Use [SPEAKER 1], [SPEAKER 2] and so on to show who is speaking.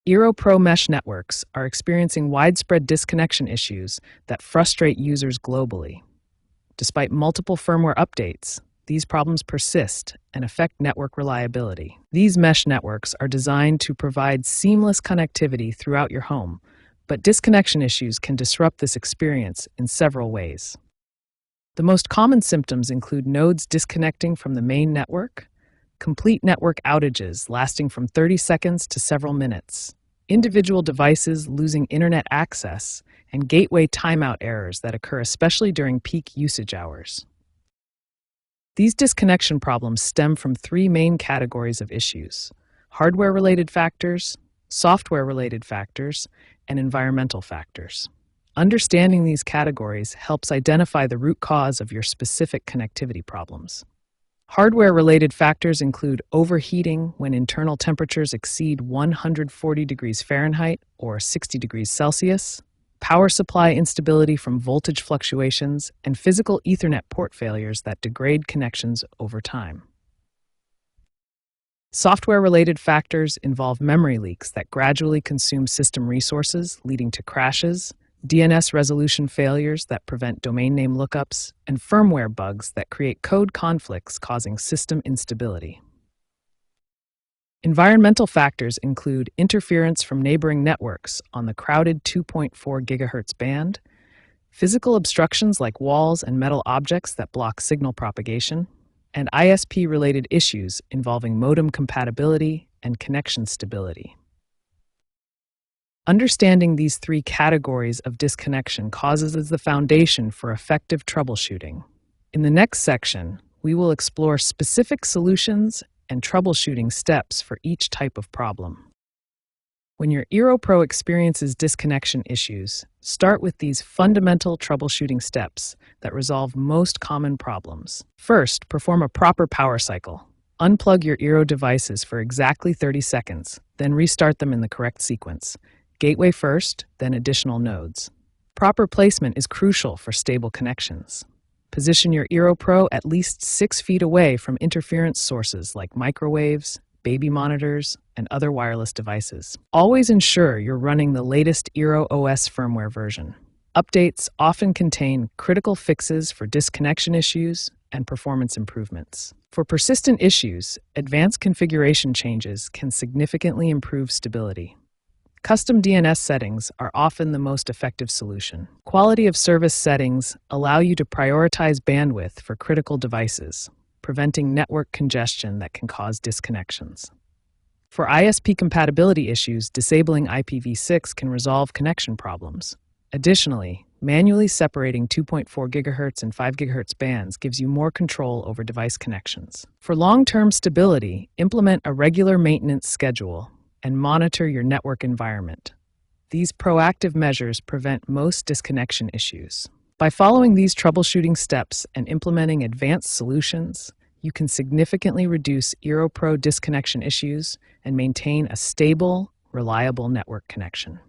[SPEAKER 1] Eero Pro mesh networks are experiencing widespread disconnection issues that frustrate users globally. Despite multiple firmware updates, these problems persist and affect network reliability. These mesh networks are designed to provide seamless connectivity throughout your home, but disconnection issues can disrupt this experience in several ways. The most common symptoms include nodes disconnecting from the main network, complete network outages lasting from 30 seconds to several minutes, individual devices losing internet access, and gateway timeout errors that occur especially during peak usage hours. These disconnection problems stem from three main categories of issues: hardware-related factors, software-related factors, and environmental factors. Understanding these categories helps identify the root cause of your specific connectivity problems. Hardware-related factors include overheating when internal temperatures exceed 140 degrees Fahrenheit or 60 degrees Celsius, power supply instability from voltage fluctuations, and physical Ethernet port failures that degrade connections over time. Software-related factors involve memory leaks that gradually consume system resources, leading to crashes, DNS resolution failures that prevent domain name lookups, and firmware bugs that create code conflicts causing system instability. Environmental factors include interference from neighboring networks on the crowded 2.4 GHz band, physical obstructions like walls and metal objects that block signal propagation, and ISP-related issues involving modem compatibility and connection stability. Understanding these three categories of disconnection causes the foundation for effective troubleshooting. In the next section, we will explore specific solutions and troubleshooting steps for each type of problem. When your Eero Pro experiences disconnection issues, start with these fundamental troubleshooting steps that resolve most common problems. First, perform a proper power cycle. Unplug your Eero devices for exactly 30 seconds, then restart them in the correct sequence. Gateway first, then additional nodes. Proper placement is crucial for stable connections. Position your Eero Pro at least 6 feet away from interference sources like microwaves, baby monitors, and other wireless devices. Always ensure you're running the latest Eero OS firmware version. Updates often contain critical fixes for disconnection issues and performance improvements. For persistent issues, advanced configuration changes can significantly improve stability. Custom DNS settings are often the most effective solution. Quality of service settings allow you to prioritize bandwidth for critical devices, preventing network congestion that can cause disconnections. For ISP compatibility issues, disabling IPv6 can resolve connection problems. Additionally, manually separating 2.4 GHz and 5 GHz bands gives you more control over device connections. For long-term stability, implement a regular maintenance schedule and monitor your network environment. These proactive measures prevent most disconnection issues. By following these troubleshooting steps and implementing advanced solutions, you can significantly reduce Eero Pro disconnection issues and maintain a stable, reliable network connection.